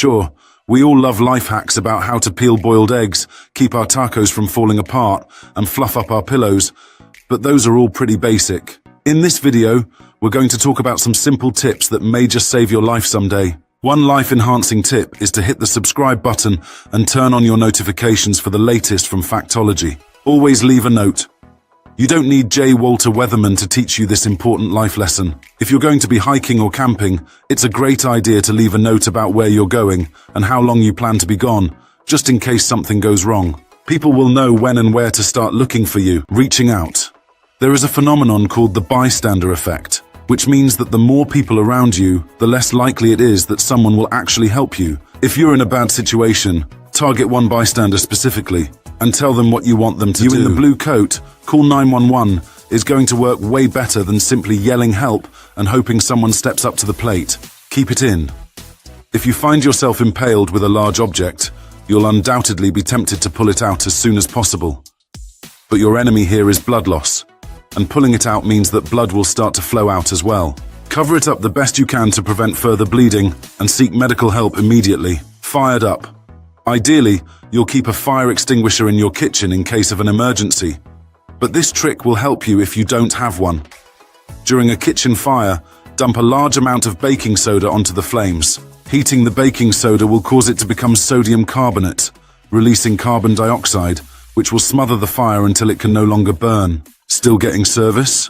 Sure, we all love life hacks about how to peel boiled eggs, keep our tacos from falling apart, and fluff up our pillows, but those are all pretty basic. In this video, we're going to talk about some simple tips that may just save your life someday. One life-enhancing tip is to hit the subscribe button and turn on your notifications for the latest from Factology. Always leave a note. You don't need J. Walter Weatherman to teach you this important life lesson. If you're going to be hiking or camping, it's a great idea to leave a note about where you're going and how long you plan to be gone, just in case something goes wrong. People will know when and where to start looking for you, reaching out. There is a phenomenon called the bystander effect, which means that the more people around you, the less likely it is that someone will actually help you. If you're in a bad situation, target one bystander specifically and tell them what you want them to do. You in the blue coat, call 911 is going to work way better than simply yelling help and hoping someone steps up to the plate. Keep it in. If you find yourself impaled with a large object, you'll undoubtedly be tempted to pull it out as soon as possible. But your enemy here is blood loss, and pulling it out means that blood will start to flow out as well. Cover it up the best you can to prevent further bleeding and seek medical help immediately. Fired up. Ideally, you'll keep a fire extinguisher in your kitchen in case of an emergency. But this trick will help you if you don't have one. During a kitchen fire, dump a large amount of baking soda onto the flames. Heating the baking soda will cause it to become sodium carbonate, releasing carbon dioxide, which will smother the fire until it can no longer burn. Still getting service?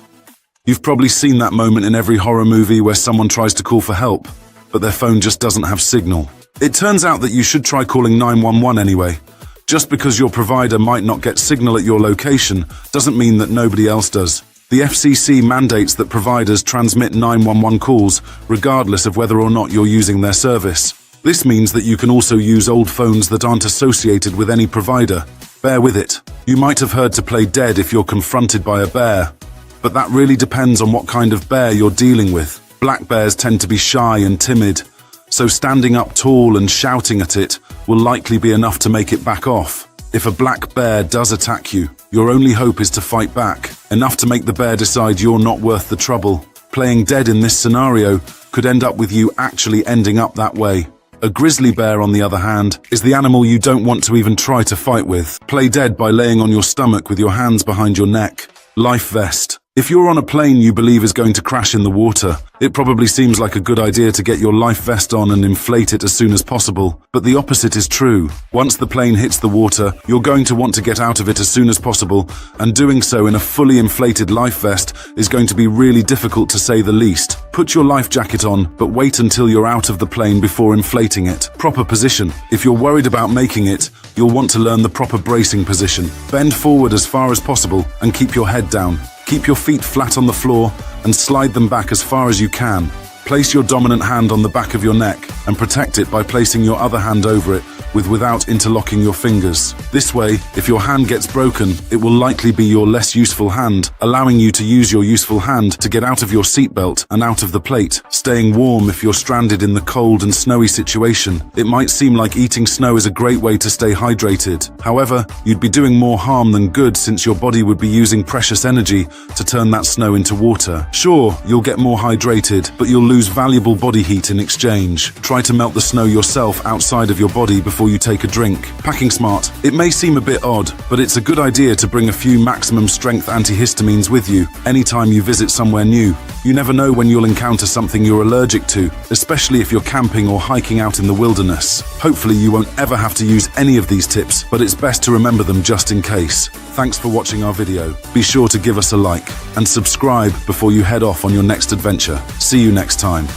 You've probably seen that moment in every horror movie where someone tries to call for help, but their phone just doesn't have signal. It turns out that you should try calling 911 anyway. Just because your provider might not get signal at your location doesn't mean that nobody else does. The FCC mandates that providers transmit 911 calls regardless of whether or not you're using their service. This means that you can also use old phones that aren't associated with any provider. Bear with it. You might have heard to play dead if you're confronted by a bear, but that really depends on what kind of bear you're dealing with. Black bears tend to be shy and timid, so standing up tall and shouting at it will likely be enough to make it back off. If a black bear does attack you, your only hope is to fight back, enough to make the bear decide you're not worth the trouble. Playing dead in this scenario could end up with you actually ending up that way. A grizzly bear, on the other hand, is the animal you don't want to even try to fight with. Play dead by laying on your stomach with your hands behind your neck. Life vest. If you're on a plane you believe is going to crash in the water, it probably seems like a good idea to get your life vest on and inflate it as soon as possible. But the opposite is true. Once the plane hits the water, you're going to want to get out of it as soon as possible, and doing so in a fully inflated life vest is going to be really difficult to say the least. Put your life jacket on, but wait until you're out of the plane before inflating it. Proper position. If you're worried about making it, you'll want to learn the proper bracing position. Bend forward as far as possible and keep your head down. Keep your feet flat on the floor and slide them back as far as you can. Place your dominant hand on the back of your neck and protect it by placing your other hand over it without interlocking your fingers. This way, if your hand gets broken, it will likely be your less useful hand, allowing you to use your useful hand to get out of your seatbelt and out of the plate. Staying warm if you're stranded in the cold and snowy situation. It might seem like eating snow is a great way to stay hydrated. However, you'd be doing more harm than good since your body would be using precious energy to turn that snow into water. Sure, you'll get more hydrated, but you'll lose valuable body heat in exchange. Try to melt the snow yourself outside of your body before you take a drink. Packing smart. It may seem a bit odd, but it's a good idea to bring a few maximum strength antihistamines with you anytime you visit somewhere new. You never know when you'll encounter something you're allergic to, especially if you're camping or hiking out in the wilderness. Hopefully you won't ever have to use any of these tips, but it's best to remember them just in case. Thanks for watching our video. Be sure to give us a like and subscribe before you head off on your next adventure. See you next time.